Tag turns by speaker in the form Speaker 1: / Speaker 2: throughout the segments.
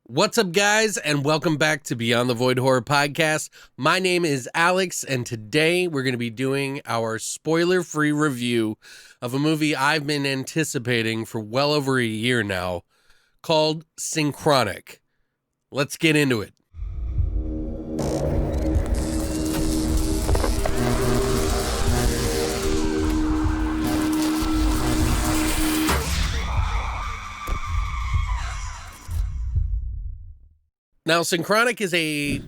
Speaker 1: What's up, guys, and welcome back to Beyond the Void Horror Podcast. My name is Alex, and today we're going to be doing our spoiler-free review of a movie I've been anticipating for well over a year now, called Synchronic. Let's get into it. Now, Synchronic is a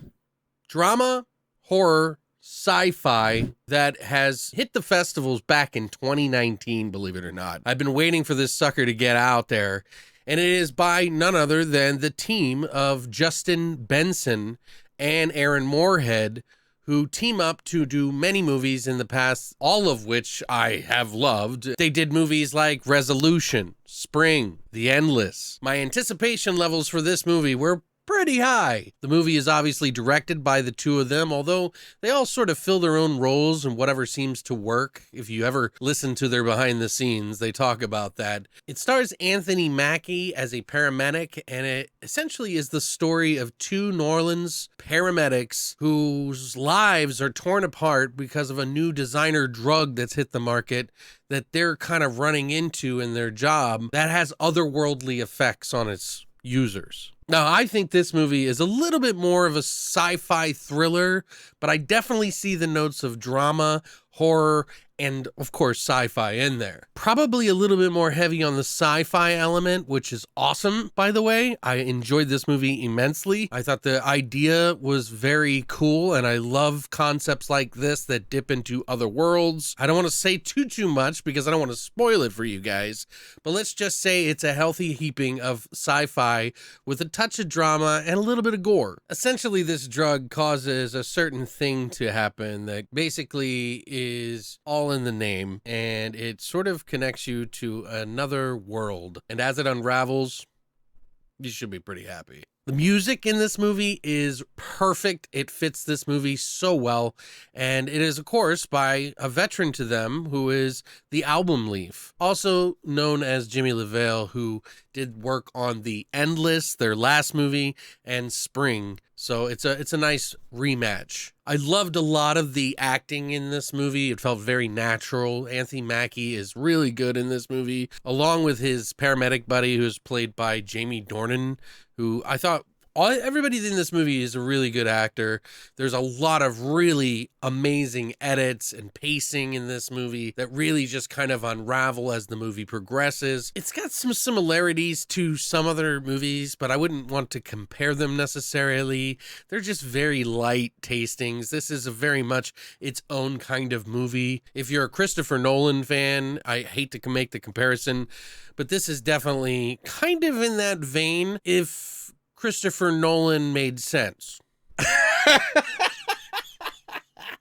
Speaker 1: drama, horror, sci-fi that has hit the festivals back in 2019, believe it or not. I've been waiting for this sucker to get out there, and it is by none other than the team of Justin Benson and Aaron Moorhead, who team up to do many movies in the past, all of which I have loved. They did movies like Resolution, Spring, The Endless. My anticipation levels for this movie were pretty high. The movie is obviously directed by the two of them, although they all sort of fill their own roles and whatever seems to work. If you ever listen to their behind the scenes, they talk about that. It stars Anthony Mackie as a paramedic, and it essentially is the story of two New Orleans paramedics whose lives are torn apart because of a new designer drug that's hit the market that they're kind of running into in their job that has otherworldly effects on its users. Now, I think this movie is a little bit more of a sci-fi thriller, but I definitely see the notes of drama, horror, and of course sci-fi in there. Probably a little bit more heavy on the sci-fi element, which is awesome, by the way. I enjoyed this movie immensely. I thought the idea was very cool, and I love concepts like this that dip into other worlds. I don't want to say too much because I don't want to spoil it for you guys, but let's just say it's a healthy heaping of sci-fi with a touch of drama and a little bit of gore. Essentially, this drug causes a certain thing to happen that basically is all in the name, and it sort of connects you to another world. And as it unravels, you should be pretty happy. The music in this movie is perfect. It fits this movie so well. And it is, of course, by a veteran to them who is the Album Leaf, also known as Jimmy LaVale, who did work on The Endless, their last movie, and Spring. So it's a nice rematch. I loved a lot of the acting in this movie. It felt very natural. Anthony Mackie is really good in this movie, along with his paramedic buddy, who's played by Jamie Dornan, who I thought everybody in this movie is a really good actor. There's a lot of really amazing edits and pacing in this movie that really just kind of unravel as the movie progresses. It's got some similarities to some other movies, but I wouldn't want to compare them necessarily. They're just very light tastings. This is a very much its own kind of movie. If you're a Christopher Nolan fan, I hate to make the comparison, but this is definitely kind of in that vein if Christopher Nolan made sense.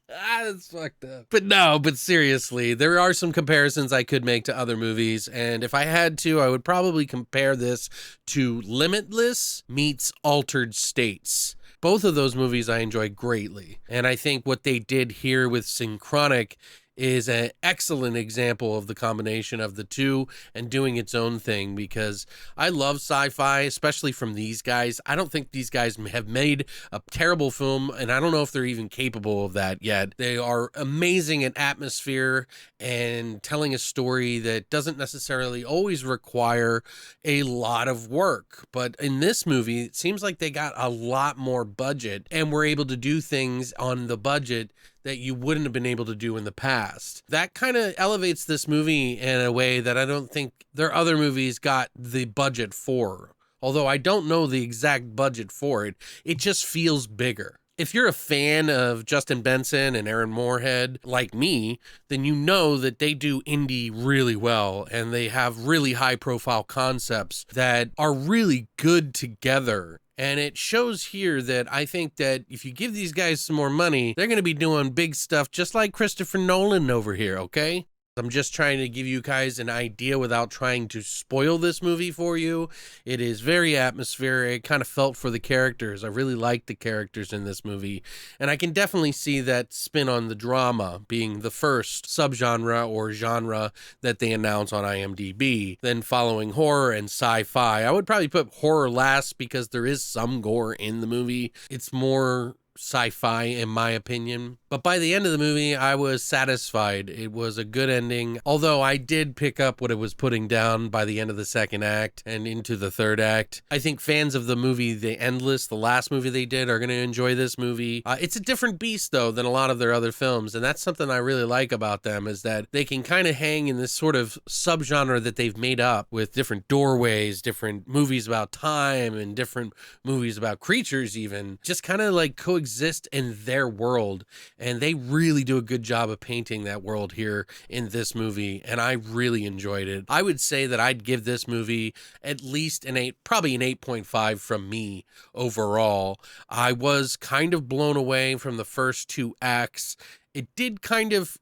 Speaker 1: That's fucked up. But seriously, there are some comparisons I could make to other movies, and if I had to, I would probably compare this to Limitless meets Altered States. Both of those movies I enjoy greatly, and I think what they did here with Synchronic is an excellent example of the combination of the two and doing its own thing, because I love sci-fi, especially from these guys. I don't think these guys have made a terrible film, and I don't know if they're even capable of that yet. They are amazing at atmosphere and telling a story that doesn't necessarily always require a lot of work. But in this movie, it seems like they got a lot more budget and were able to do things on the budget that you wouldn't have been able to do in the past. That kind of elevates this movie in a way that I don't think their other movies got the budget for. Although I don't know the exact budget for it, it just feels bigger. If you're a fan of Justin Benson and Aaron Moorhead, like me, then you know that they do indie really well, and they have really high-profile concepts that are really good together. And it shows here that I think that if you give these guys some more money, they're going to be doing big stuff just like Christopher Nolan over here, okay? I'm just trying to give you guys an idea without trying to spoil this movie for you. It is very atmospheric, kind of felt for the characters. I really like the characters in this movie, and I can definitely see that spin on the drama being the first subgenre or genre that they announce on IMDb, then following horror and sci-fi. I would probably put horror last because there is some gore in the movie. It's more sci-fi in my opinion, but by the end of the movie I was satisfied. It was a good ending, although I did pick up what it was putting down by the end of the second act and into the third act. I think fans of the movie The Endless, the last movie they did, are going to enjoy this movie. It's a different beast though than a lot of their other films, and that's something I really like about them, is that they can kind of hang in this sort of subgenre that they've made up with different doorways, different movies about time, and different movies about creatures even, just kind of like coexist in their world, and they really do a good job of painting that world here in this movie, and I really enjoyed it. I would say that I'd give this movie at least an 8, probably an 8.5 from me overall. I was kind of blown away from the first 2 acts. It did kind of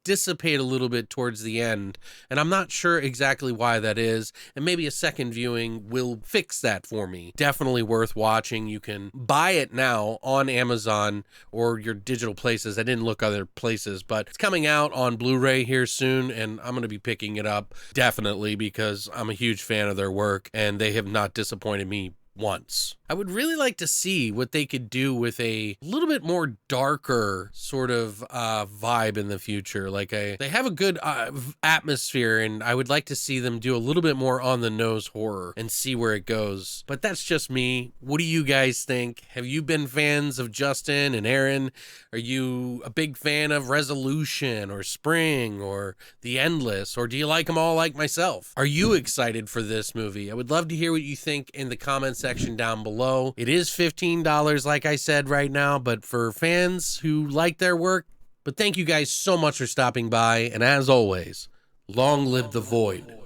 Speaker 1: dissipate a little bit towards the end, and I'm not sure exactly why that is, and maybe a second viewing will fix that for me. Definitely worth watching. You can buy it now on Amazon or your digital places. I didn't look other places, but it's coming out on Blu-ray here soon, and I'm going to be picking it up definitely because I'm a huge fan of their work, and they have not disappointed me once. I would really like to see what they could do with a little bit more darker sort of vibe in the future. They have a good atmosphere, and I would like to see them do a little bit more on the nose horror and see where it goes. But that's just me. What do you guys think? Have you been fans of Justin and Aaron? Are you a big fan of Resolution or Spring or The Endless, or do you like them all like myself? Are you excited for this movie? I would love to hear what you think in the comments section down below. It is $15 like I said right now, but for fans who like their work. But thank you guys so much for stopping by, and as always, long live the void.